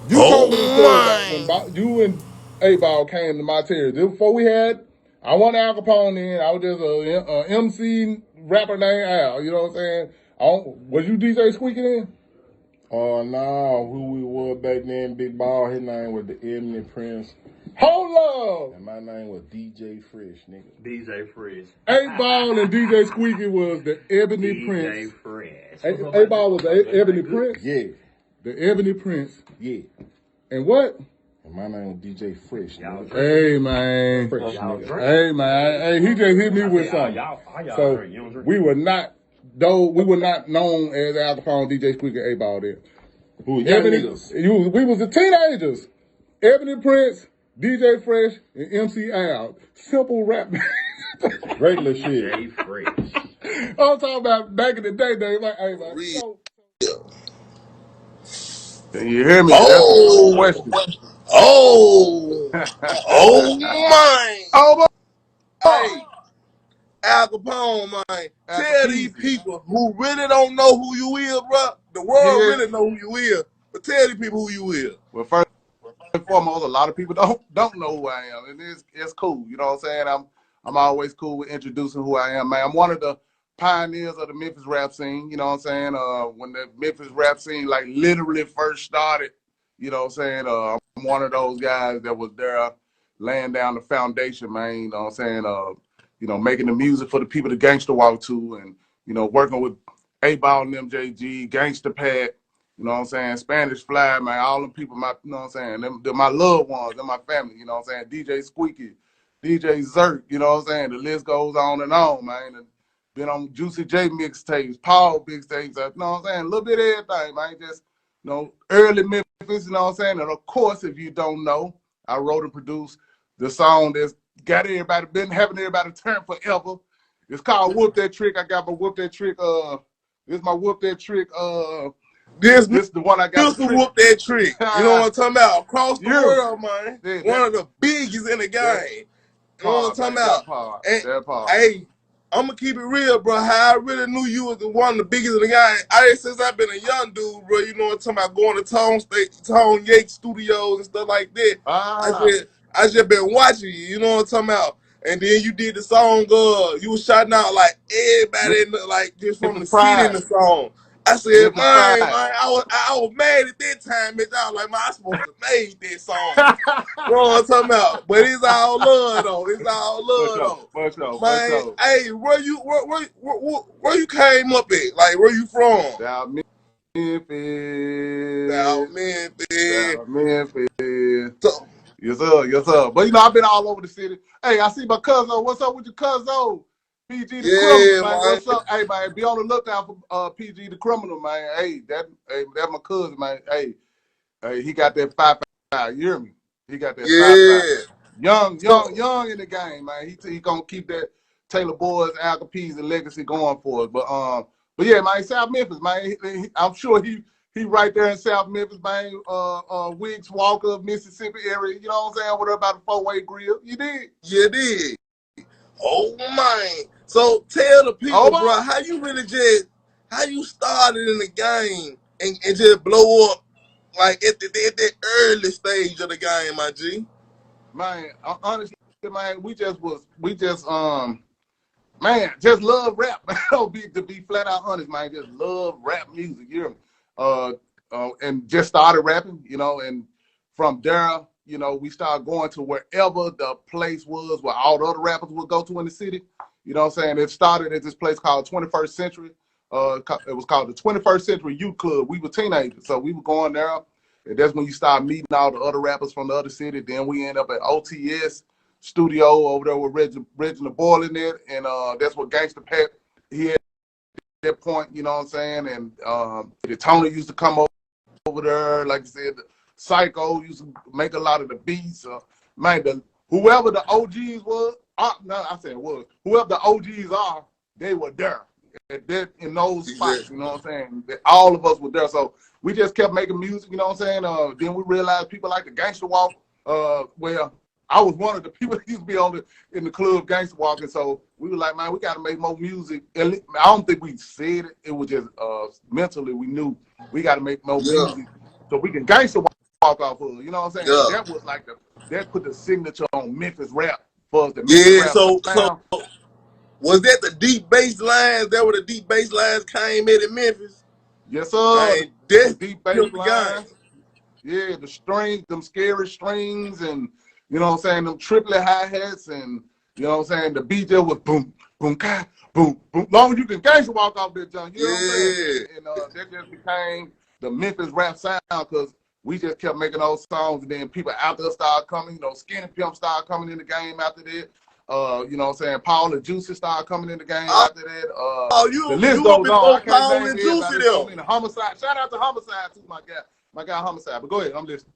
You told me the story about when you and A-Ball came to my territory. Before we had, I wasn't Al Capone then. I was just a MC rapper named Al. You know what I'm saying? Was you DJ Squeaky then? Oh, no, who we were back then, Big Ball, his name was the Ebony Prince. Hold up! And my name was DJ Fresh, nigga. DJ Fresh. A-Ball and DJ Squeaky was the Ebony Prince. DJ Fresh. A-Ball was the Ebony Prince? Yeah. The Ebony Prince. Yeah. And what? And my name was DJ Fresh, nigga. Hey, man. Fresh, nigga. Hey, man. Hey, he just hit me with something. So, we were not known as Al Capone, DJ Squeaky, A-Ball then. Who, young niggas? We was the teenagers. Ebony Prince, DJ Fresh, and MC Al. Simple rap. Regular shit. DJ Fresh. I'm talking about back in the day, like, hey, man. Can you hear me? Oh, That's the question. oh, oh, man. Oh, Hey, Al Capone, man. Tell these people who really don't know who you is, bro. The world really know who you is. But tell these people who you is. well, first and foremost, a lot of people don't know who I am, and it's cool. You know what I'm saying? I'm always cool with introducing who I am, man. I'm one of the pioneers of the Memphis Rap scene. You know what I'm saying? When the Memphis Rap scene like literally first started, you know what I'm saying? I'm one of those guys that was there laying down the foundation, man. You know what I'm saying? You know, making the music for the people to gangster walk to, and you know, working with A-Ball and MJG, Gangster Pat. You know what I'm saying? Spanish Fly, man, all them people, you know what I'm saying? They're my loved ones, they're my family, you know what I'm saying? DJ Squeaky, DJ Zert, you know what I'm saying? The list goes on, man. And been on Juicy J mixtapes, Paul mixtapes, you know what I'm saying? A little bit of everything, man. Just, you know, early Memphis, you know what I'm saying? And of course, if you don't know, I wrote and produced the song that's got everybody, been having everybody turn forever. It's called Whoop That Trick. I got my Whoop That Trick, this is my Whoop That Trick, This the one I got. to whoop that trick. You know what I'm talking about? Across the world, man. One of the biggest in the game. You know what I'm talking about? Hey, I'm going to keep it real, bro. How I really knew you was one of the biggest in the game. Since I've been a young dude, bro, you know what I'm talking about? Going to Tone Yates Studios and stuff like that. I just been watching you know what I'm talking about? And then you did the song, you was shouting out like everybody in the, like just from the city in the song. I said, man, I was mad at that time, bitch. I was like, man, I supposed to made that song. You know what I'm talking about? But it's all love though. It's all love though. Man, hey, where you came up at? Like, where you from? South Memphis. South Memphis. South Memphis. Yes, sir. Yes, sir. But you know, I've been all over the city. Hey, I see my cousin. What's up with your cousin? PG the Criminal, man. What's up? Hey, man, be on the lookout for PG the Criminal, man. Hey, that's my cousin, man. Hey, he got that 5-5. You hear me? He got that 5-5. Young in the game, man. He gonna keep that Taylor Boys, Al Capone's and legacy going for us. But yeah, man, South Memphis, man. I'm sure he right there in South Memphis, man. Wicks, Walker, Mississippi area. You know what I'm saying? What about the 4-way grill? You did? You did. Oh man. So tell the people, bro, how you started in the game and just blow up like at that early stage of the game, my G. Man, honestly, man, we just man, just love rap. To be flat out honest, man, just love rap music. You hear me? And just started rapping, you know, and from there, you know, we started going to wherever the place was where all the other rappers would go to in the city. You know what I'm saying? It started at this place called 21st Century. It was called the 21st Century Youth Club. We were teenagers, so we were going there. And that's when you start meeting all the other rappers from the other city. Then we end up at OTS Studio over there with Reginald Boyle in there. And that's what Gangster Pat, he had at that point, you know what I'm saying? And the Tony used to come over there, like I said, Psycho used to make a lot of the beats. Man, whoever the OGs was, whoever the OGs are, they were there. In those spots, you know what I'm saying? All of us were there. So we just kept making music, you know what I'm saying? Then we realized people like the Gangster Walk. Well, I was one of the people that used to be in the club Gangster Walking. So we were like, man, we got to make more music. And I don't think we said it. It was just mentally we knew we got to make more music so we can gangster walk walk off of. You know what I'm saying? Yeah. That was like that put the signature on Memphis Rap for us. The Memphis Rap sound. So was that the deep bass lines? That where the deep bass lines came in Memphis? Yes, sir. Man, the deep bass the lines. Yeah, the strings, them scary strings, and you know what I'm saying, them triplet hi-hats, and you know what I'm saying, the beat there was boom, boom, ka, boom, boom. Long as you can gangster walk off that junk, you know what I'm saying? And that just became the Memphis Rap sound, because we just kept making those songs, and then people out there started coming, you know, Skinny Pimp started coming in the game after that. You know what I'm saying? Paul and Juicy started coming in the game after that. The list goes on. I can't name everybody. So many. Homicide. Shout out to Homicide too, my guy Homicide. But go ahead, I'm listening.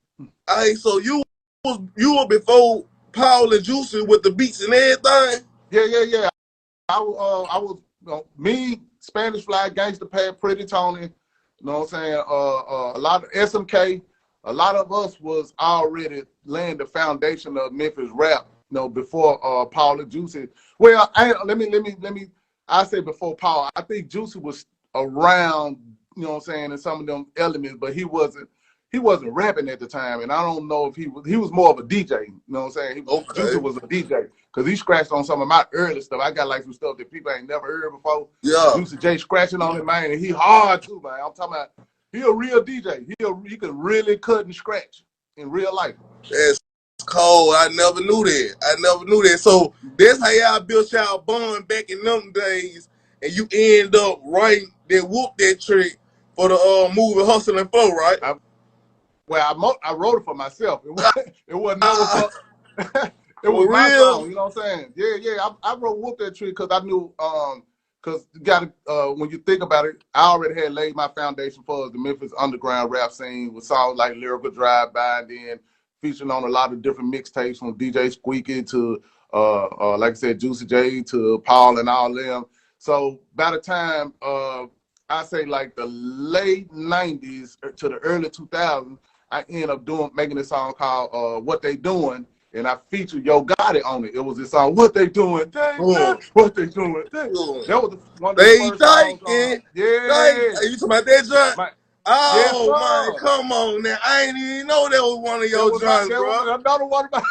Hey, so you were before Paul and Juicy with the beats and everything? Yeah. I was me, Spanish Fly, Gangsta Pat, Pretty Tony. You know what I'm saying? A lot of SMK. A lot of us was already laying the foundation of Memphis Rap. You know, before Paul and Juicy. Well, let me. I say before Paul. I think Juicy was around. You know what I'm saying, in some of them elements, but he wasn't rapping at the time, and I don't know if he was more of a DJ. You know what I'm saying? Juicy was a DJ because he scratched on some of my early stuff. I got like some stuff that people ain't never heard before. Yeah. Juicy J scratching on it, man, and he hard too, man. I'm talking about he a real DJ. He can really cut and scratch in real life. That's cold. I never knew that. So that's how y'all built y'all bond back in them days, and you end up writing that whoop that trick for the movie Hustle and Flow, right? I wrote it for myself. It wasn't never for. It was my song. You know what I'm saying? Yeah. I wrote whoop that trick because I knew because you got to when you think about it, I already had laid my foundation for the Memphis underground rap scene with songs like Lyrical Drive By, and then featuring on a lot of different mixtapes from DJ Squeaky to like I said, Juicy J to Paul and all them. So by the time I say like the late 90s to the early 2000s, I ended up making this song called What They Doing, and I featured Yo Gotti on it. It was this song, What They Doing, What They Doing. That was one of the first songs. Yeah. You talking about that joint? Man, come on now. I ain't even know that was one of your joints, bro. Another one of my...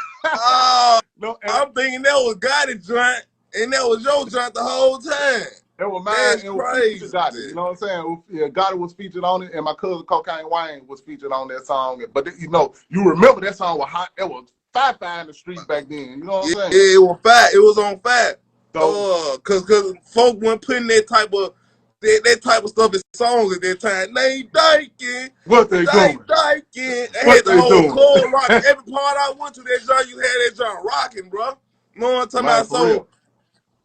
I'm thinking that was Gotti joint, and that was your joint the whole time. It was mine. It was crazy. Gotti. You know what I'm saying? Gotti was featured on it, and my cousin Cocaine Wayne was featured on that song. But you know, you remember that song was hot. It was fire in the streets back then. You know what I'm saying? Yeah, it was fire. It was on fire. So, cause folk weren't putting that type of stuff in songs at that time. They dyking. What they doing? Dyking. They had the whole club rock. Every part I went to that joint, you had that joint rocking, bro. You know what I'm talking about? So,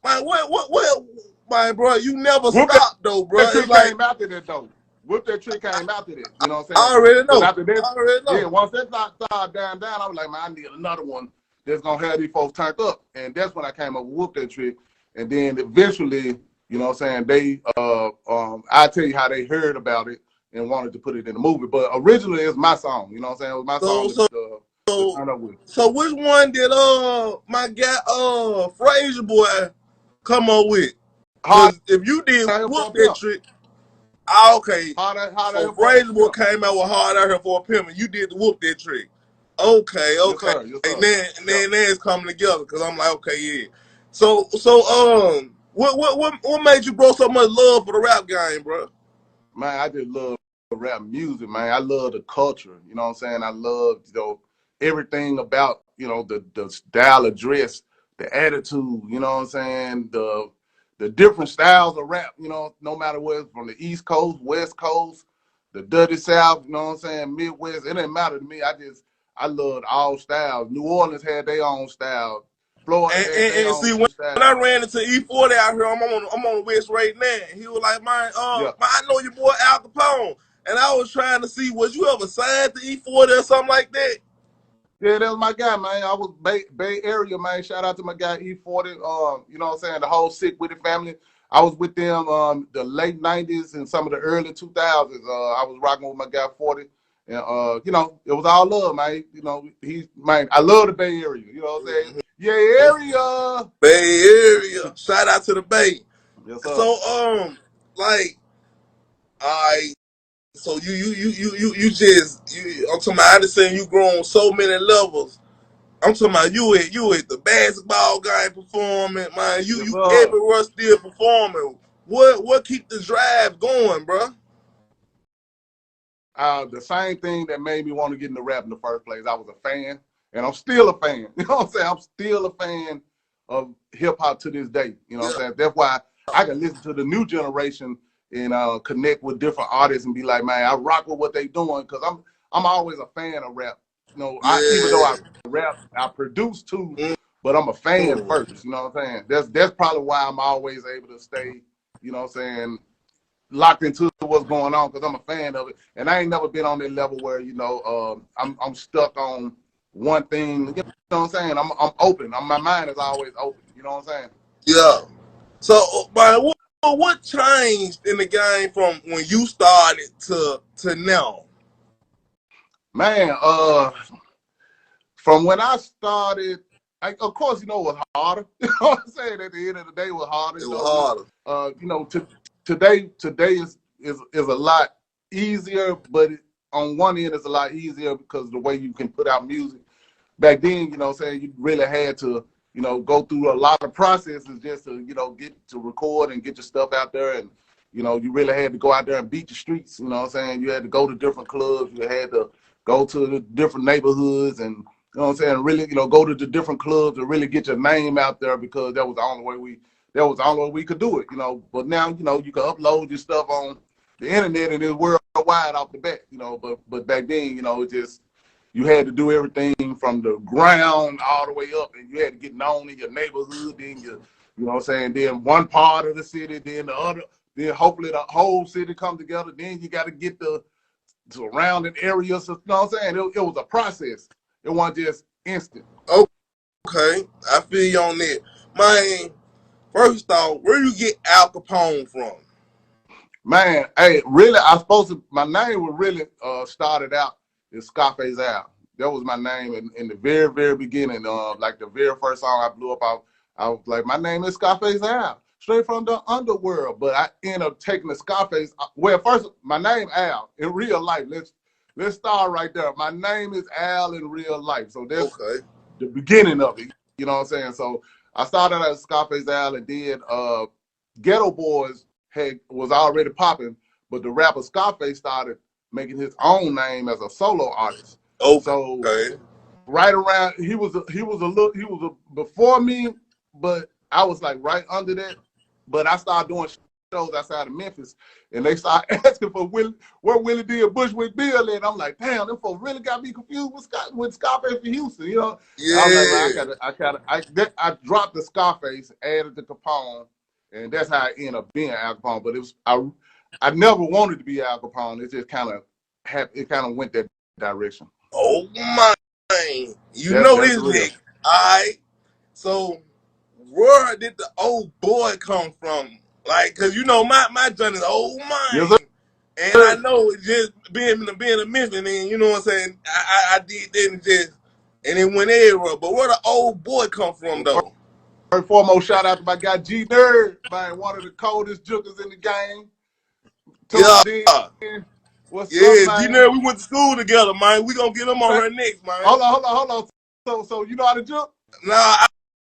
man, what? Man, bro, you never stopped though, bro. That trick came after that though. Whoop that trick came after that. You know what I'm saying? I already know. After that, yeah, once that started down, I was like, man, I need another one that's gonna have these folks turned up. And that's when I came up with Whoop That Trick. And then eventually, you know what I'm saying, they I'll tell you how they heard about it and wanted to put it in the movie. But originally it's my song, you know what I'm saying? It was my song to turn up with. So which one did my guy Frazier boy come up with? Because if you did Whoop That Trick, okay. So Frazier boy came out with Hard Out Here for a Pimp, and you did the Whoop That Trick. Okay. Yes, sir. And then it's coming together because I'm like, okay, yeah. So what made you grow so much love for the rap game, bro? Man, I just love rap music, man. I love the culture. You know what I'm saying? I love, you know, everything about, you know, the style of dress, the attitude, you know what I'm saying? The different styles of rap, you know, no matter where, from the East Coast, West Coast, the dirty South, you know what I'm saying, Midwest. It didn't matter to me. I loved all styles. New Orleans had their own style. Florida and see, when I ran into E40 out here, I'm on West right now. And he was like, man, I know your boy Al Kapone. And I was trying to see, was you ever signed to E40 or something like that? Yeah, that was my guy, man. I was Bay Area, man. Shout out to my guy E40. You know what I'm saying? The whole Sick With It family. I was with them the late 90s and some of the early 2000s. I was rocking with my guy 40. And, you know, it was all love, man. You know, I love the Bay Area. You know what I'm saying? Yeah, area. Bay Area. Shout out to the Bay. Yes, sir. So, like, So you just I'm talking about. I understand you grow on so many levels. I'm talking about you at the basketball game performing, man. You everywhere still performing. What keep the drive going, bro? The same thing that made me want to get into rap in the first place. I was a fan, and I'm still a fan. You know what I'm saying? I'm still a fan of hip hop to this day. You know what I'm saying? That's why I can listen to the new generation and connect with different artists and be like, man, I rock with what they doing because I'm always a fan of rap. You know, even though I rap, I produce too, but I'm a fan first. You know what I'm saying? That's probably why I'm always able to stay, you know what I'm saying, locked into what's going on because I'm a fan of it, and I ain't never been on that level where I'm stuck on one thing. You know what I'm saying? I'm open. My mind is always open. You know what I'm saying? Yeah. So, man, what changed in the game from when you started to now? Man, from when I started, of course, it was harder. You know what I'm saying? At the end of the day, it was harder. It was harder. Today is a lot easier, but on one end, it's a lot easier because the way you can put out music. Back then, you know what I'm saying, you really had to, go through a lot of processes just to, get to record and get your stuff out there. And, you really had to go out there and beat the streets. You know what I'm saying? You had to go to different clubs. You had to go to the different neighborhoods and, you know what I'm saying, really, go to the different clubs to really get your name out there because that was the only way we could do it, But now, you can upload your stuff on the internet and it's worldwide off the bat, But back then, it just, you had to do everything from the ground all the way up, and you had to get known in your neighborhood, then you know what I'm saying, then one part of the city, then the other, then hopefully the whole city come together, then you got to get the surrounding areas, you know what I'm saying? It was a process. It wasn't just instant. Okay, I feel you on that. Man, first off, where you get Al Kapone from? Man, hey, really, my name was really started out as Scarface Al. That was my name in the very, very beginning. Like the very first song I blew up, I was like, my name is Scarface Al, straight from the underworld. But I ended up taking the Scarface. Well, first, my name Al in real life. Let's start right there. My name is Al in real life. So that's the beginning of it. You know what I'm saying? So I started as Scarface Al and did Ghetto Boys was already popping, but the rapper Scarface started making his own name as a solo artist. So right around, he was before me, but I was like right under that. But I started doing shows outside of Memphis, and they started asking for where Willie D and Bushwick Bill, and I'm like, damn, them folks really got me confused with Scarface for Houston, Yeah. I dropped the Scarface, added the Kapone. And that's how I ended up being Al Kapone. But I never wanted to be Al Kapone. It just kind of went that direction. Oh my! You know this lick. All right. So where did the old boy come from? Like, cause my journey is old mine. Yes, and I know just being a Memphis, and you know what I'm saying. I did that and it went everywhere. But where the old boy come from though? First and foremost, shout out to my guy G Nerd, man, one of the coldest jokers in the game. What's up, G Nerd, we went to school together, man. We gonna get him on her next, man. Hold on. So you know how to jump? Nah,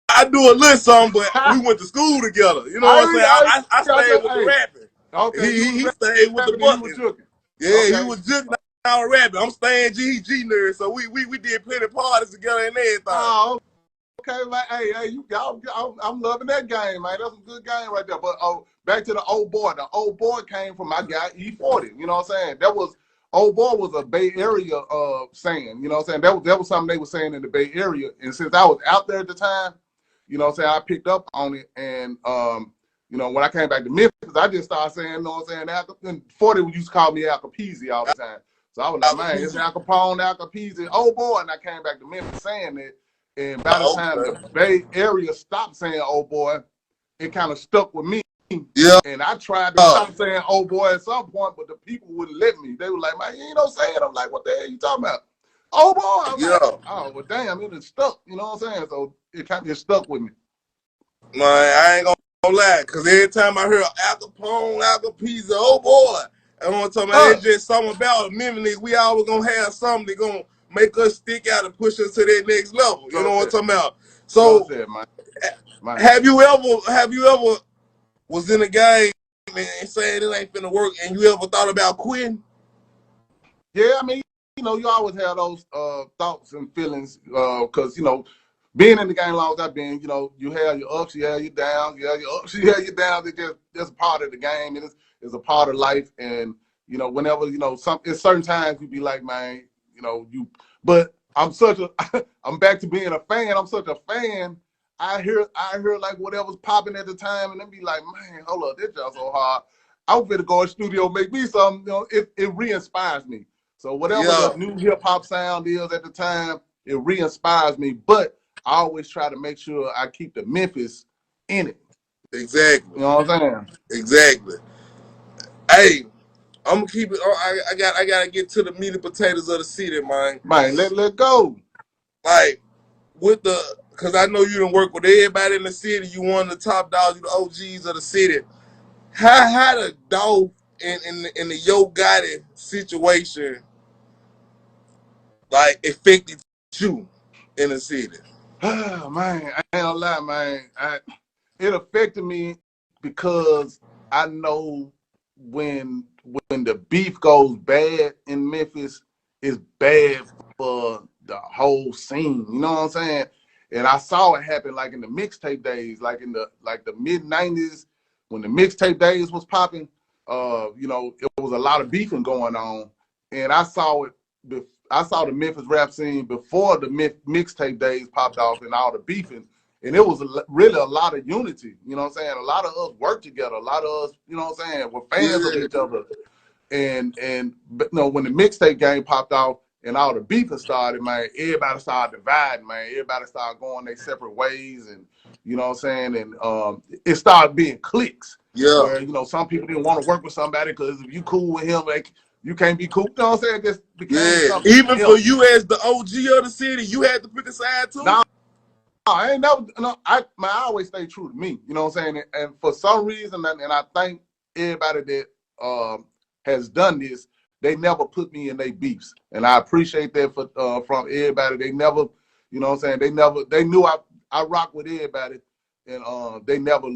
I do a little something, but we went to school together. You know what I'm saying? I stayed with the rapping. Okay, he stayed with the bucket. Yeah, he was juking. I was rapping. I'm staying G Nerd, so we did plenty parties together and everything. Oh, okay, man. Hey, I'm loving that game, man. That's a good game right there. But back to the old boy. The old boy came from my guy E40. You know what I'm saying? Old boy was a Bay Area saying. You know what I'm saying? That was something they were saying in the Bay Area. And since I was out there at the time, you know what I'm saying, I picked up on it. And when I came back to Memphis, I just started saying, you know what I'm saying, and 40 used to call me Al Capizzi all the time. So I was like, man, it's Al Capone, Al Capizzi, old boy. And I came back to Memphis saying it. And by the time the Bay Area stopped saying old boy, it kind of stuck with me. Yeah. And I tried to stop saying old boy at some point, but the people wouldn't let me. They were like, man, you ain't no saying. I'm like, what the hell you talking about? Old boy. I'm like, oh, well, damn, it stuck. You know what I'm saying? So it kind of stuck with me. Man, I ain't gonna lie, because every time I hear Al Capone, Al Capizzi, oh boy, I want to talk about it's just something about Memphis. We always gonna have something that gonna make us stick out and push us to that next level. You know what I'm talking about? So, have you ever was in a game and saying it ain't finna work, and you ever thought about quitting? Yeah, I mean, you always have those thoughts and feelings because being in the game long as I've been, you have your ups, you have your downs, you have your ups, you have your downs. It's just a part of the game. It's a part of life, and whenever at certain times you be like, man, but I'm I'm back to being a fan. I'm such a fan. I hear like whatever's popping at the time, and then be like, man, hold up, this just so hard. I'm finna go in the studio, make me something. It re-inspires me. So whatever the new hip hop sound is at the time, it re-inspires me. But I always try to make sure I keep the Memphis in it. Exactly. You know what I'm saying? Exactly. Hey, I'm gonna keep it. I gotta get to the meat and potatoes of the city, man. Man, let go. Like because I know you done work with everybody in the city. You one of the top dogs, you the OGs of the city. How the Dolph in the Yo Gotti situation like affected you in the city? Man, I ain't gonna lie, man. It affected me because I know when the beef goes bad in Memphis, it's bad for the whole scene. You know what I'm saying? And I saw it happen like in the mixtape days, like in the mid '90s when the mixtape days was popping. It was a lot of beefing going on, and I saw it. I saw the Memphis rap scene before the mixtape days popped off and all the beefing. And it was really a lot of unity, you know what I'm saying? A lot of us worked together. A lot of us, you know what I'm saying, were fans of each other. But when the mixtape game popped off and all the beefing started, man, everybody started dividing, man. Everybody started going their separate ways, and you know what I'm saying? And it started being cliques. Yeah. Where, some people didn't want to work with somebody because if you cool with him, like you can't be cool. You know what I'm saying? It just became something even else. for you as the OG of the city, you had to pick a side too. Nah, I ain't never. I always stay true to me. You know what I'm saying? And for some reason, and I thank everybody that has done this. They never put me in their beefs, and I appreciate that from everybody. They never, you know what I'm saying? They knew I rock with everybody, and they never,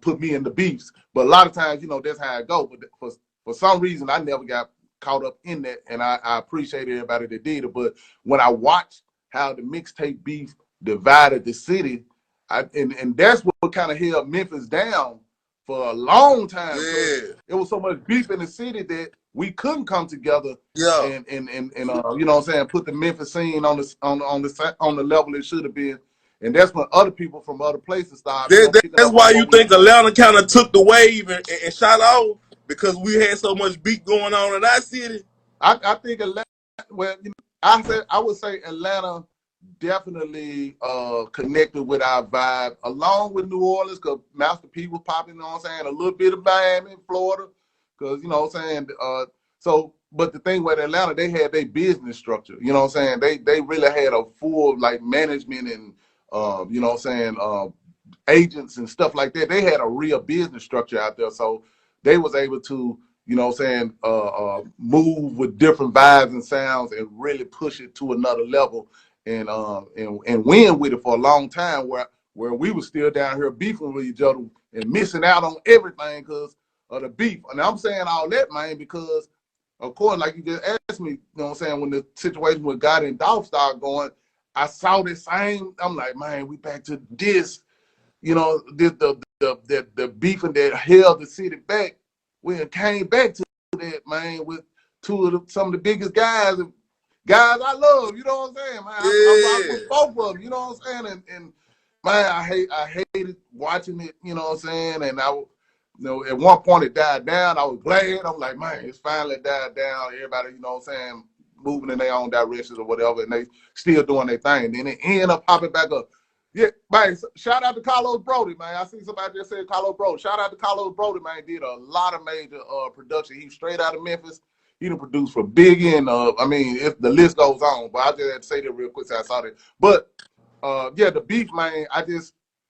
put me in the beefs. But a lot of times, that's how it go. But for some reason, I never got caught up in that, and I appreciate everybody that did it. But when I watched how the mixtape beef divided the city, and that's what kind of held Memphis down for a long time. Yeah. It was so much beef in the city that we couldn't come together. Yeah. And you know what I'm saying, put the Memphis scene on the level it should have been. And that's when other people from other places started. That's why you think Atlanta kind of took the wave and shot off, because we had so much beef going on in our city. I think Atlanta. Well, I would say Atlanta definitely connected with our vibe, along with New Orleans, because Master P was popping, you know what I'm saying, a little bit of Miami, Florida, because, you know what I'm saying, but the thing with Atlanta, they had their business structure, you know what I'm saying, they really had a full, like, management and, you know what I'm saying, agents and stuff like that. They had a real business structure out there, so they was able to, you know what I'm saying, move with different vibes and sounds and really push it to another level. And win with it for a long time, where we were still down here beefing with each other and missing out on everything because of the beef. And I'm saying all that, man, because of course, like you just asked me, you know what I'm saying, when the situation with Gotti and Dolph started going, I saw the same. I'm like, man, we back to this, the beefing that held the city back. We came back to that, man, with some of the biggest guys I love, you know what I'm saying, man. I rock with both of them, you know what I'm saying, and man, I hated watching it, you know what I'm saying, and at one point it died down. I was glad. I'm like, man, it's finally died down. Everybody, you know what I'm saying, moving in their own directions or whatever, and they still doing their thing. Then it ended up popping back up. Yeah, man, shout out to Carlos Brody, man. I see somebody just said Carlos Brody. Shout out to Carlos Brody, man. Did a lot of major production. He's straight out of Memphis. He done produced for Biggie, and if the list goes on, but I just had to say that real quick so I saw that. But yeah, the beef, man,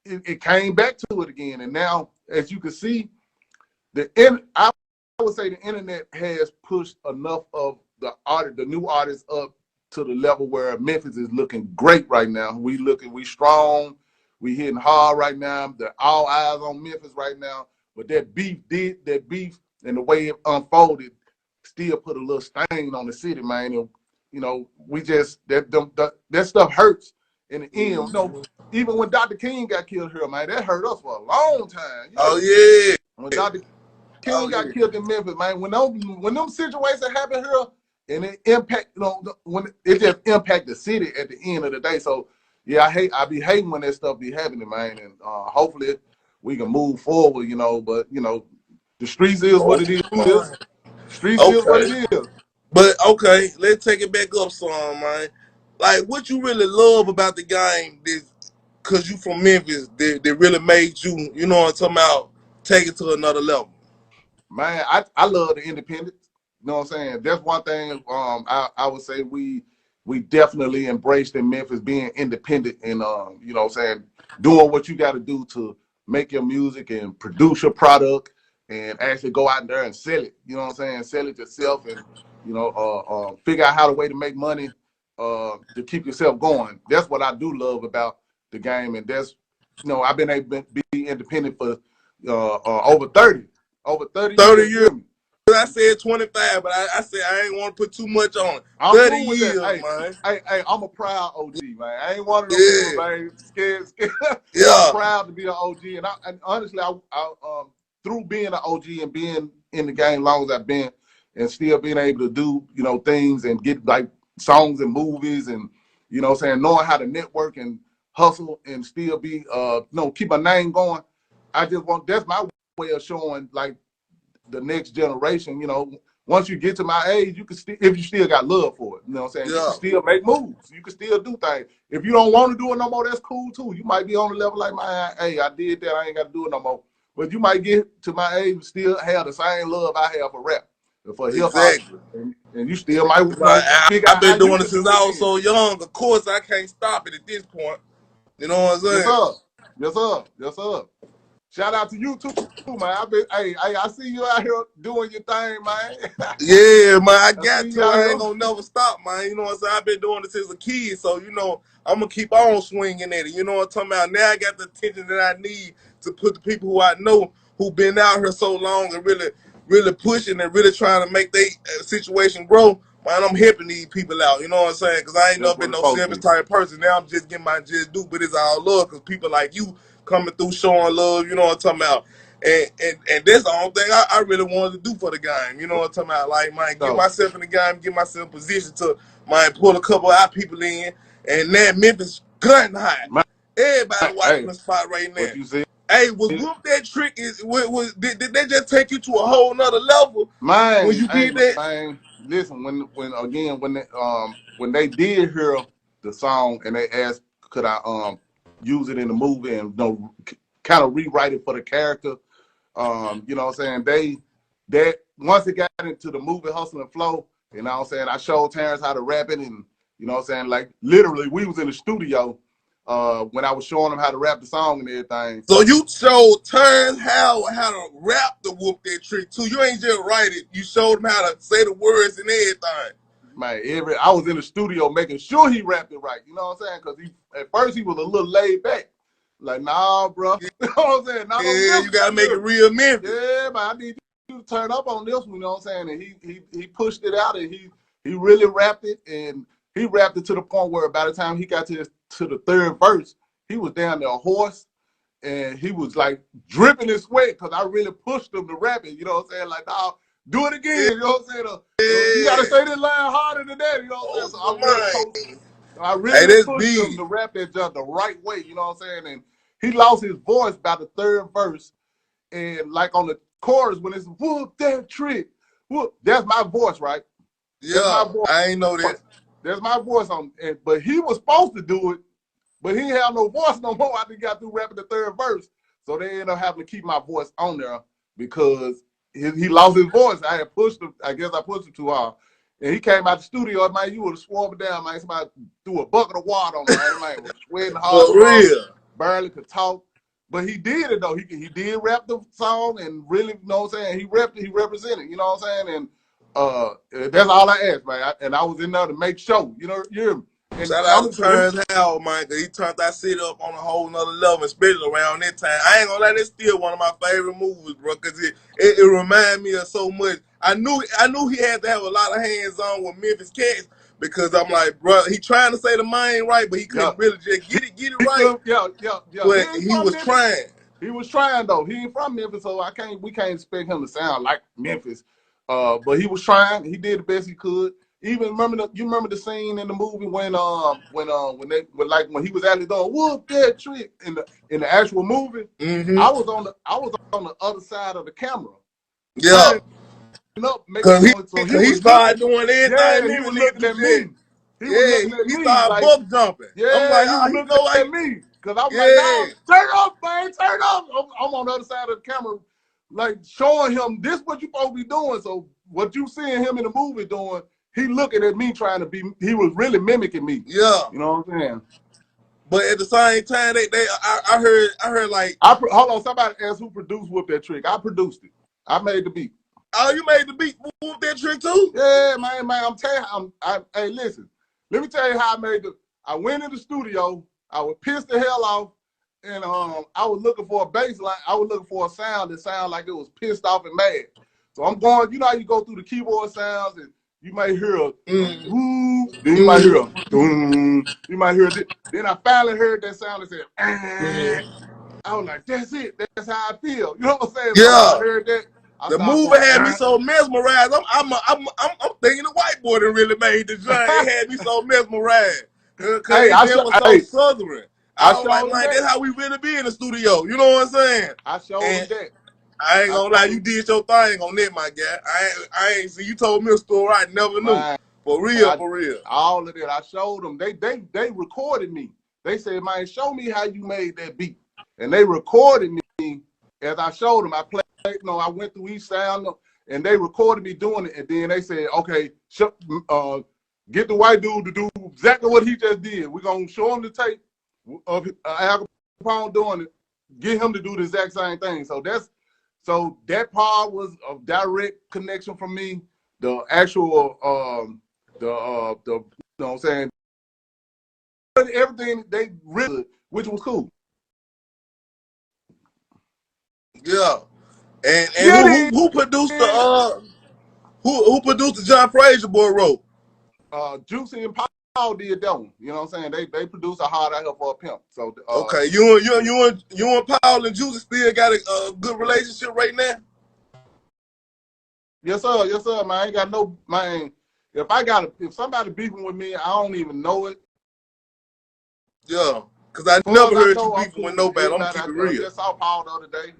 it came back to it again, and now as you can see, would say the internet has pushed enough of the new artists up to the level where Memphis is looking great right now. We strong, we hitting hard right now. All eyes on Memphis right now. But that beef and the way it unfolded still put a little stain on the city, man. And, you know, we just that stuff hurts in the end. You know, even when Dr. King got killed here, man, that hurt us for a long time. Oh yeah. When Dr. King got killed in Memphis, man. When them situations happen here, and it impact, you know, when it just impact the city at the end of the day. So yeah, I be hating when that stuff be happening, man. And hopefully we can move forward, you know. But you know, the streets is what it is. Streets is what it is. But okay, let's take it back up some, man. Like, what you really love about the game, cause you from Memphis, that really made you, you know what I'm talking about, take it to another level. Man, I love the independence. You know what I'm saying? That's one thing I would say we definitely embraced in Memphis, being independent and you know what I'm saying, doing what you got to do to make your music and produce your product and actually go out there and sell it. You know what I'm saying? Sell it yourself and, you know, figure out how to way to make money to keep yourself going. That's what I do love about the game. And that's, you know, I've been able to be independent for over 30 years. I said 25, but I said I ain't want to put too much on it. I'm 30 cool with years, that. man. Hey, I'm a proud OG, man. I ain't one of them people, man, scared. Yeah. I'm proud to be an OG. And honestly, I through being an OG and being in the game long as I've been and still being able to do, you know, things and get like songs and movies and, you know what I'm saying, knowing how to network and hustle and still be, you know, keep my name going. That's my way of showing like the next generation, you know, once you get to my age, you can still, if you still got love for it, you know what I'm saying? Yeah. You can still make moves. You can still do things. If you don't want to do it no more, that's cool too. You might be on the level like, man, hey, I did that. I ain't got to do it no more. But you might get to my age and still have the same love I have for rap, for hip hop. Exactly. And you still might, you know, I've been doing it since I was so young. Of course, I can't stop it at this point. You know what I'm saying? Yes, sir. Yes, sir. Yes, sir. Shout out to you too, man. I see you out here doing your thing, man. Yeah, man, I got to. I ain't gonna never stop, man. You know what I'm saying? I've been doing this since a kid, so you know I'm gonna keep on swinging at it. You know what I'm talking about? Now I got the attention that I need to put the people who I know who been out here so long and really pushing and really trying to make their situation grow. Man, I'm helping these people out. You know what I'm saying? Because I ain't never been no selfish type of person. Now I'm just getting my just due, but it's all love because people like you coming through showing love. You know what I'm talking about? And that's the only thing I really wanted to do for the game. You know what I'm talking about? Like, man, get myself in the game, get myself in position to, man, pull a couple of our people in. And now Memphis gun high. Everybody watching the spot right now. What you see? Hey, was Whoop That Trick, did they just take you to a whole nother level? Man, when you did that? Man, listen, when they did hear the song and they asked, could I use it in the movie and, you know, kind of rewrite it for the character. You know what I'm saying? They once it got into the movie Hustle and Flow, you know what I'm saying, I showed Terrence how to rap it, and you know what I'm saying, like literally we was in the studio when I was showing him how to rap the song and everything. So you showed Terrence how to rap the Whoop That Trick too. You ain't just write it. You showed him how to say the words and everything. Man, I was in the studio making sure he rapped it right. You know what I'm saying? Because at first he was a little laid back. Like, nah, bro. You know what I'm saying? Yeah, you gotta make it real Memphis. Yeah, man, I need you to turn up on this one, you know what I'm saying? And he pushed it out and he really rapped it, and he rapped it to the point where by the time he got to the third verse, he was down there hoarse and he was like dripping in sweat because I really pushed him to rap it, you know what I'm saying? Like, nah, do it again, you know what I'm saying? You gotta say this line harder than that, you know what I'm saying? So I really pushed him to rap that just the right way, you know what I'm saying? And he lost his voice by the third verse. And like on the chorus, when it's Whoop That Trick, whoop, that's my voice, right? Yeah, I ain't know that. That's my voice on, but he was supposed to do it, but he ain't have no voice no more after he got through rapping the third verse. So they ended up having to keep my voice on there because he lost his voice. I pushed him too hard. And he came out the studio, man, you would have sworn me down, man. Somebody threw a bucket of water on him, man. Was sweating hard. For real. Barely could talk. But he did it though. He did rap the song and really, you know what I'm saying? He repped it, he represented, you know what I'm saying? And that's all I asked, man. And I was in there to make sure, you know, and shout out to Terrence Howell, man, because he turned that city up on a whole nother level, especially around that time. I ain't gonna lie, that's still one of my favorite movies, bro, because it reminded me of so much. I knew he had to have a lot of hands on with Memphis Cats, because I'm like, bro, he trying to say the mind right, but he couldn't really just get it right. Yeah. But he was trying. He was trying though. He ain't from Memphis, so we can't expect him to sound like Memphis. But he was trying. He did the best he could. Even you remember the scene in the movie when he was actually doing whoop that trick in the actual movie. Mm-hmm. I was on the other side of the camera. Yeah. Because he started doing everything. Yeah, he was looking at me. He started like, buck jumping. Yeah, I'm like, he was looking at me. Because I was like, no, turn up, man, turn up. I'm on the other side of the camera, like showing him this what you supposed to be doing. So what you seeing him in the movie doing, he looking at me trying to be, he was really mimicking me. Yeah. You know what I'm saying? But at the same time, I heard like, hold on, somebody asked who produced Whoop That Trick. I produced it. I made the beat. Oh, you made the beat Whoop That Trick too? Yeah, man. I'm telling you, hey, listen. Let me tell you how I made the. I went in the studio. I was pissed the hell off, and I was looking for a bass line. I was looking for a sound that sounded like it was pissed off and mad. So I'm going. You know how you go through the keyboard sounds, and you might hear a woo, then you might hear a boom. You might hear it. Then I finally heard that sound and said, I was like, that's it. That's how I feel. You know what I'm saying? Yeah. So I heard that. The movie had me so mesmerized. I'm thinking the white boy that really made the joint. It had me so mesmerized. Cause it was so southern. I was like, man, that's how we really be in the studio. You know what I'm saying? I showed him that. I ain't gonna lie, you did your thing on that, my guy. I ain't see you told me a story I never knew. For real. All of that. I showed them. They recorded me. They said, man, show me how you made that beat. And they recorded me as I showed them. I played. I went through each sound, and they recorded me doing it. And then they said, okay, get the white dude to do exactly what he just did. We're going to show him the tape of Al Capone doing it, get him to do the exact same thing. So that part was a direct connection from me. The actual, you know what I'm saying, everything they really, which was cool. Yeah. And who produced the who produced the John Frazier Boy wrote? Juicy and Paul did that one. You know what I'm saying? They produced a Hard Out Here for a Pimp. So okay, you and Paul and Juicy still got a good relationship right now? Yes, sir, man. I ain't got no, man. If somebody beefing with me, I don't even know it. Yeah, because I never heard you beefing with nobody. I'm keeping it real. I just saw Paul the other day.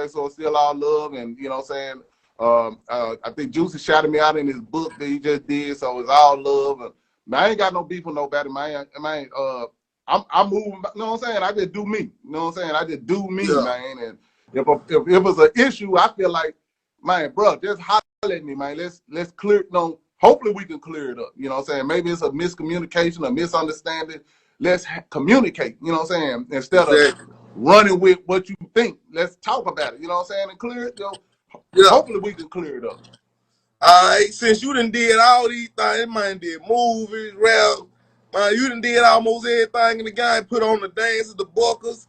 So it's still all love, and you know what I'm saying? I think Juicy shouted me out in his book that he just did, so it's all love. And, man, I ain't got no beef with nobody, man. I'm moving, you know what I'm saying? I just do me. You know what I'm saying? I just do me, man. And if it's an issue, I feel like, man, bro, just holler at me, man. Let's clear it. Hopefully we can clear it up. You know what I'm saying? Maybe it's a miscommunication, a misunderstanding. Let's communicate, you know what I'm saying? Instead of running with what you think. Let's talk about it, you know what I'm saying? And clear it, hopefully we can clear it up. All right, since you done did all these things, man, did movies, rap, man, you done did almost everything in the game, put on the dances, the buckles.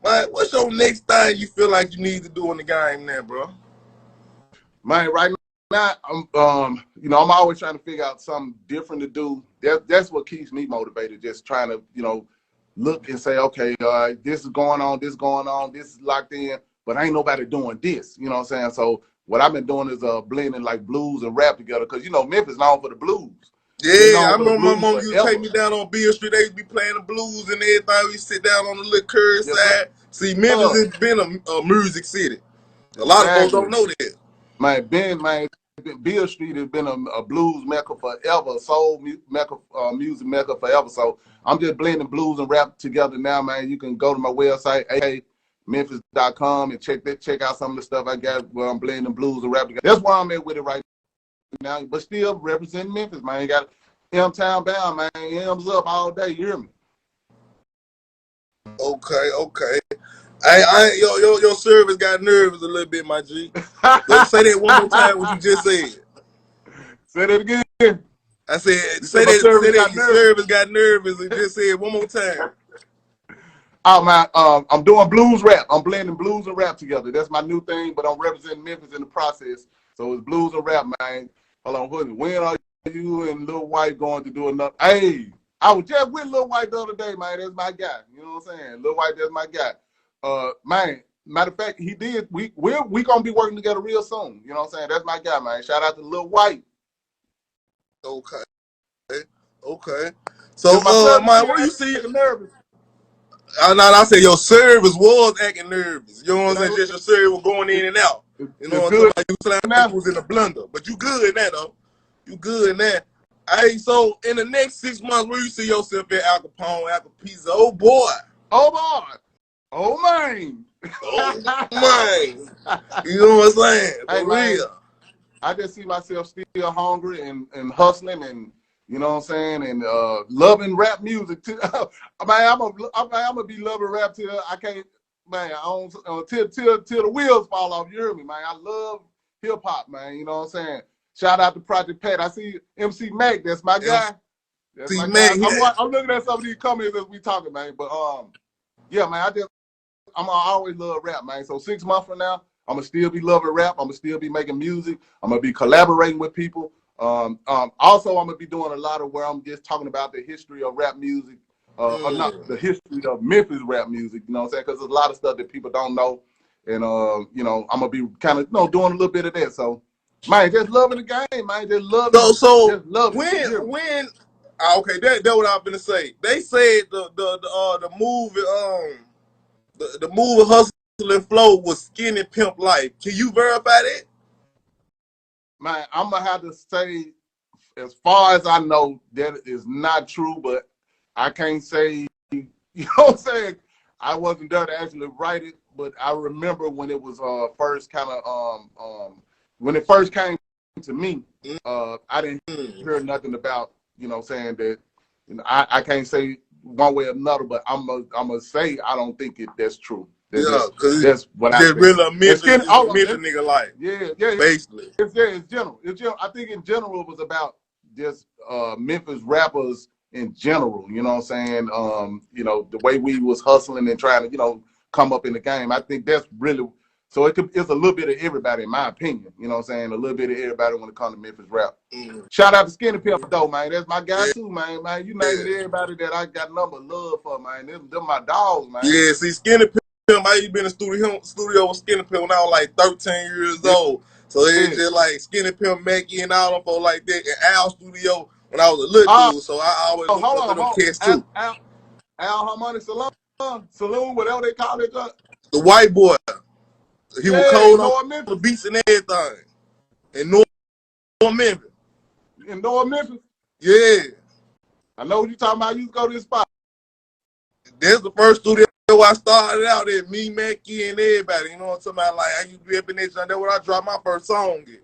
Man, what's your next thing you feel like you need to do in the game now, bro? Man, right now, I'm always trying to figure out something different to do. That's what keeps me motivated, just trying to, look and say, okay, this is going on, this is locked in, but ain't nobody doing this, you know what I'm saying? So what I've been doing is blending like blues and rap together, because, Memphis known for the blues. Yeah, I remember my mom used to take me down on Beale Street. They used to be playing the blues and everything. We sit down on the little curb side. See, Memphis has been a music city. A lot of folks don't know that. Beale Street has been a blues mecca forever, soul mecca, music mecca forever. So I'm just blending blues and rap together now, man. You can go to my website, Memphis.com, and check out some of the stuff I got where I'm blending blues and rap together. That's where I'm at with it right now, but still representing Memphis, man. You got M-Town bound, man. M's up all day, you hear me? Okay. Your service got nervous a little bit, my G. Say that one more time. What you just said. Say that again. I said, say that your service got nervous and just said one more time. Oh man, I'm doing blues rap. I'm blending blues and rap together. That's my new thing, but I'm representing Memphis in the process. So it's blues and rap, man. Hold on, when are you and Lil White going to do another? Hey, I was just with Lil White the other day, man. That's my guy. You know what I'm saying? Lil White, that's my guy. Man, matter of fact, he did. We gonna be working together real soon. You know what I'm saying? That's my guy, man. Shout out to Lil White. Okay. So, man, what do you see? Nervous. I said your service was acting nervous. You know what I'm saying? Just your service was going in and out. You know what I'm talking about? You sound like you was in a blender. But you good in that, though. You good in that. Hey, so in the next 6 months, where you see yourself at Al Kapone, Al Capizzo? Oh, boy. Oh, boy. Oh, man. Oh, man. You know what I'm saying? For real. I just see myself still hungry and hustling and, you know what I'm saying, and loving rap music too. Man, I'm gonna be loving rap till I can't, man. Till the wheels fall off. You hear me, man? I love hip hop, man. You know what I'm saying? Shout out to Project Pat. I see MC Mac. That's my guy. That's my guy. I'm looking at some of these comments as we talking, man. But yeah, man. I'm gonna always love rap, man. So 6 months from now, I'm gonna still be loving rap. I'm gonna still be making music. I'm gonna be collaborating with people. Also, I'm gonna be doing a lot of where I'm just talking about the history of rap music, or not the history of Memphis rap music. You know what I'm saying? Because there's a lot of stuff that people don't know, and you know, I'm gonna be kind of doing a little bit of that. So, man, just loving the game, man. Just loving. Just loving when okay, that's what I'm gonna say. They said the movie the movie Hustle and Flow was Skinny Pimp Life. Can you verify that? Man, I'm gonna have to say, as far as I know, that is not true, but I can't say, you know what I'm saying? I wasn't there to actually write it, but I remember when it was first kind of when it first came to me, I didn't hear nothing about, you know, saying that, you know, I can't say one way or another, but I'm gonna say I don't think that's true. That's what I think. Really a Memphis nigga life. Yeah. Basically. It's general. I think in general it was about just Memphis rappers in general. You know what I'm saying? You know, the way we was hustling and trying to, you know, come up in the game. I think that's really, so it's a little bit of everybody, in my opinion. You know what I'm saying? A little bit of everybody when it comes to Memphis rap. Shout out to Skinny Pimp though, man. That's my guy too, man. Man, you name it, everybody that I got number love for, man. Them my dogs, man. Yeah, see, Skinny Pimp, I used to be in the studio with Skinny Pimp when I was like 13 years old. So it's just like Skinny Pimp, Mackie, and all them folks like that. And Al Studio when I was a little dude. So I always looked up to them kids too. Al Harmonic Saloon, whatever they call it. The white boy. He was cold on the beats and everything. In North Memphis. In North Memphis? Yeah. I know what you're talking about. You go to this spot. That's the first studio I started out at. Me, Mackie, and everybody. You know what I'm talking about? Like, I used to be up in there. That's where I dropped my first song at. You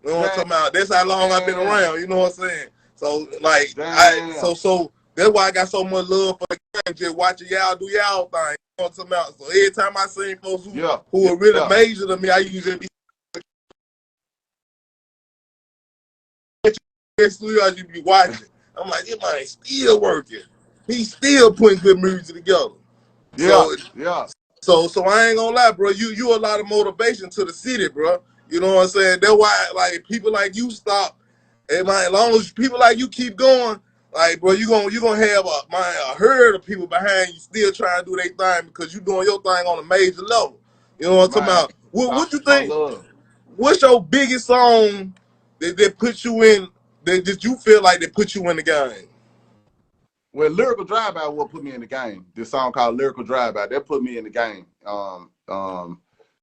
know what I'm talking about? That's how long I've been around. You know what I'm saying? So, like, so that's why I got so much love for the game. Just watching y'all do y'all thing. You know what I'm talking about? So every time I see folks who are really major to me, I usually be studio, I just be watching. I'm like, this man still working. He's still putting good music together. So I ain't gonna lie, bro. You a lot of motivation to the city, bro. You know what I'm saying? That's why, like, people like you stop. And man, as long as people like you keep going, like, bro, you gonna have a herd of people behind you still trying to do their thing because you doing your thing on a major level. You know what I'm talking about? What you think? What's your biggest song that put you in? That you feel like they put you in the game? Well, Lyrical Drive-By will put me in the game. This song called Lyrical Drive-By, that put me in the game. But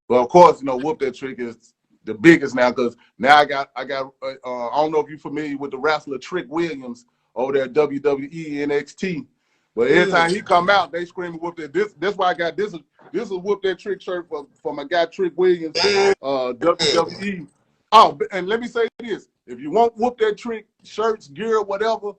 of course, you know, Whoop That Trick is the biggest now because now I got. I don't know if you're familiar with the wrestler Trick Williams over there at WWE NXT, but every time he come out, they scream Whoop That. That's why I got this. This is a Whoop That Trick shirt for my guy Trick Williams, WWE. Oh, and let me say this: if you want Whoop That Trick shirts, gear, whatever,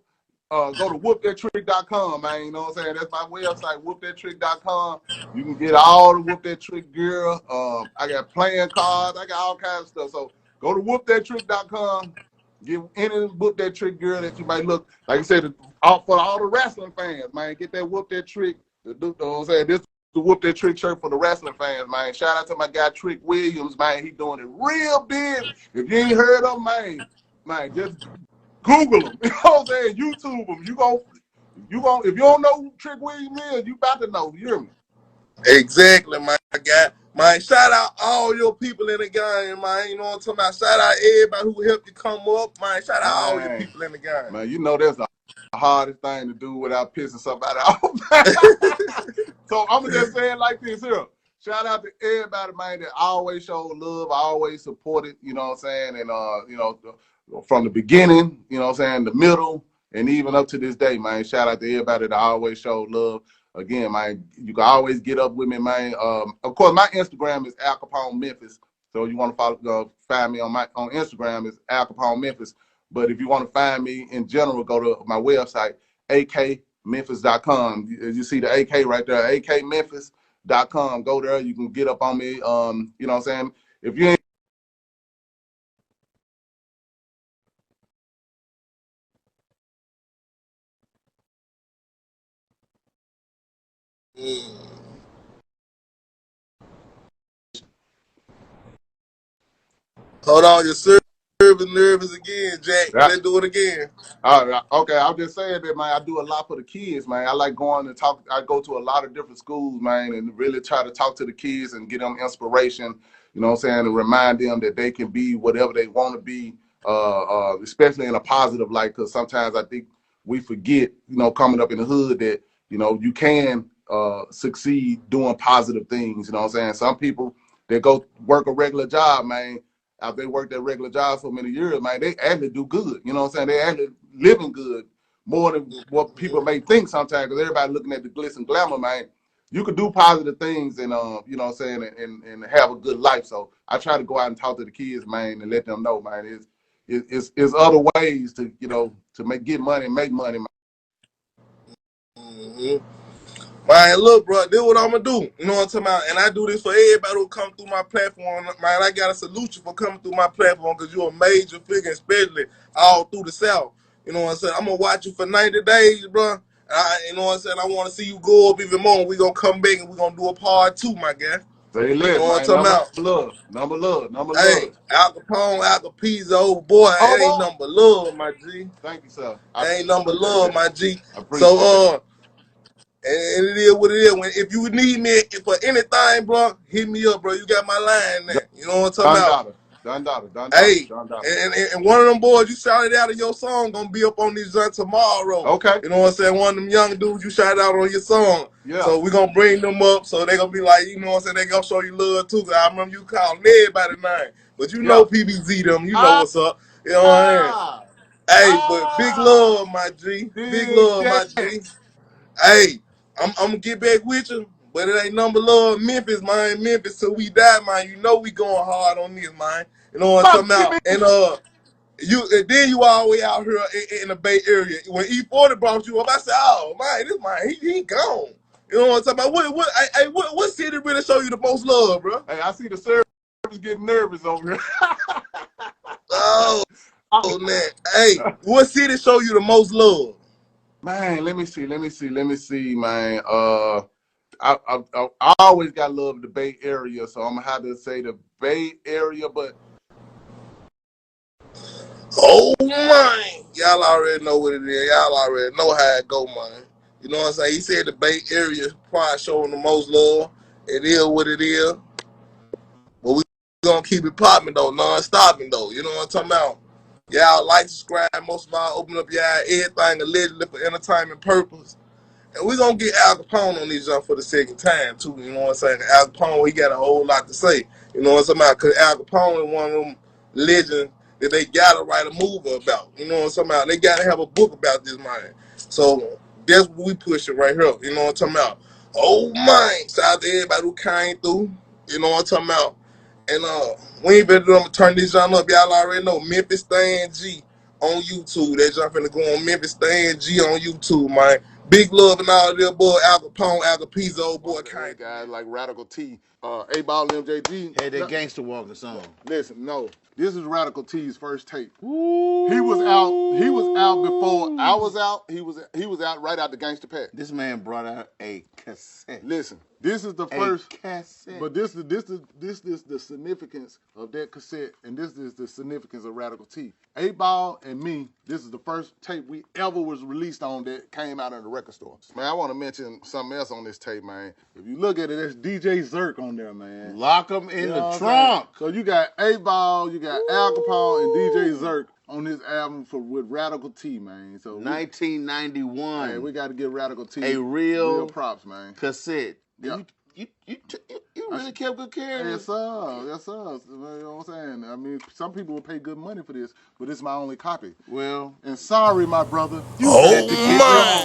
go to whoopthattrick.com, man. You know what I'm saying? That's my website, whoopthattrick.com. You can get all the Whoop That Trick gear. I got playing cards. I got all kinds of stuff. So go to whoopthattrick.com. Get any Whoop That Trick gear that you might look. Like I said, for all the wrestling fans, man, get that Whoop That Trick. You know what I'm saying? This is the Whoop That Trick shirt for the wrestling fans, man. Shout out to my guy, Trick Williams, man. He doing it real big. If you ain't heard of him, man, just Google him. You know what I'm saying? YouTube him. You gon' if you don't know who Trick Williams is, you about to know. You hear me? Exactly, my guy. Man, shout out all your people in the game, man. You know what I'm talking about? Shout out everybody who helped you come up, man. Shout out all your people in the game. Man, you know that's the hardest thing to do without pissing somebody off. So I'm gonna just say it like this here. Shout out to everybody, man, that always showed love, always supported, you know what I'm saying? And you know, from the beginning, you know what I'm saying, the middle, and even up to this day, man. Shout out to everybody that always showed love. Again, man, you can always get up with me, man. Of course, my Instagram is Al Kapone Memphis. So you want to find me on Instagram is Al Kapone Memphis. But if you want to find me in general, go to my website, akmemphis.com. You see the AK right there, akmemphis.com. Go there. You can get up on me. You know what I'm saying? If you ain't Hold on, you're serving nervous again, Jack. Let's do it again. Okay, I'm just saying that, man, I do a lot for the kids, man. I like going and talk. I go to a lot of different schools, man, and really try to talk to the kids and get them inspiration, you know what I'm saying, and remind them that they can be whatever they want to be, especially in a positive light, because sometimes I think we forget, you know, coming up in the hood that, you know, you can succeed doing positive things, you know what I'm saying? Some people, they go work a regular job, man. After they work that regular job so many years, man, they actually do good. You know what I'm saying? They actually living good more than what people may think sometimes, because everybody looking at the glitz and glamour, man. You could do positive things and, you know what I'm saying, and have a good life. So I try to go out and talk to the kids, man, and let them know, man, it's other ways to, you know, to get money and make money, man. Mm-hmm. Man, look, bro, this is what I'm going to do. You know what I'm talking about? And I do this for everybody who come through my platform. Man, I got a solution for coming through my platform because you're a major figure, especially all through the South. You know what I'm saying? I'm going to watch you for 90 days, bro. You know what I'm saying? I want to see you go up even more. We're going to come back and we're going to do a part 2, my guy. Say less, you know what man. I'm talking about? Number love. Hey, Al Capone, Al Capizzo, boy, it ain't number love, my G. Thank you, sir. Ain't number love, my G. So, and it is what it is. If you need me for anything, bro, hit me up, bro. You got my line now. You know what I'm talking about? Done daughter. Hey, and one of them boys you shouted out of your song gonna be up on this joint tomorrow. Okay. You know what I'm saying? One of them young dudes you shouted out on your song. Yeah. So we gonna bring them up so they gonna be like, you know what I'm saying? They gonna show you love too. I remember you calling everybody name. But you know PBZ them. You know what's up. You know what I mean? Hey, but big love, my G. Big love, my G. Hey, I'm gonna get back with you, but it ain't number love Memphis, man. Memphis till we die, man. You know we going hard on this, man. You know what I'm talking about? And then you all the way out here in the Bay Area. When E40 brought you up, I said, oh man, this man, he gone. You know what I'm talking about? What city really show you the most love, bro? Hey, I see the service getting nervous over here. Oh man. Hey, what city show you the most love? Man, let me see, man. I always got love the Bay Area, so I'm gonna have to say the Bay Area, but oh man, y'all already know what it is. Y'all already know how it go, man. You know what I'm saying? He said the Bay Area probably showing the most love. It is what it is. But we gonna keep it popping though, non-stopping though. You know what I'm talking about? Y'all like, subscribe, most of y'all open up y'all everything allegedly for entertainment purpose. And we're going to get Al Capone on these jump for the second time, too. You know what I'm saying? Al Capone, he got a whole lot to say. You know what I'm saying? Because Al Capone is one of them legends that they got to write a movie about. You know what I'm saying? They got to have a book about this man. So that's what we pushing right here. You know what I'm talking about? Oh, man. Shout out to everybody who came through. You know what I'm talking about? And we ain't better turn this on up. Y'all already know Memphis Stan G on YouTube. They jumping to go on Memphis Stan G on YouTube, man. Big love and all that boy, Al Capone, Al Capizzo, old boy, kind guys like Radical T, A-Ball, MJG. Hey, that gangster walking song. Listen, no, this is Radical T's first tape. Ooh. He was out before I was out. He was out right out the Gangster Pack. This man brought out a cassette. Listen, this is the first cassette. But this is the significance of that cassette, and this is the significance of Radical T. A-Ball and me, this is the first tape we ever was released on that came out in the record store. Man, I want to mention something else on this tape, man. If you look at it, there's DJ Zerk on there, man. Lock him in the trunk. So you got A-Ball, you got Al Capone, and DJ Zerk on this album with Radical T, man. So 1991. Man, we got to give Radical T a real props, man. Cassette. Yeah. You really kept good care of this. Yes, sir. Yes, sir. You know what I'm saying? I mean, some people will pay good money for this, but it's my only copy. Well, and sorry, my brother. You had to get your own.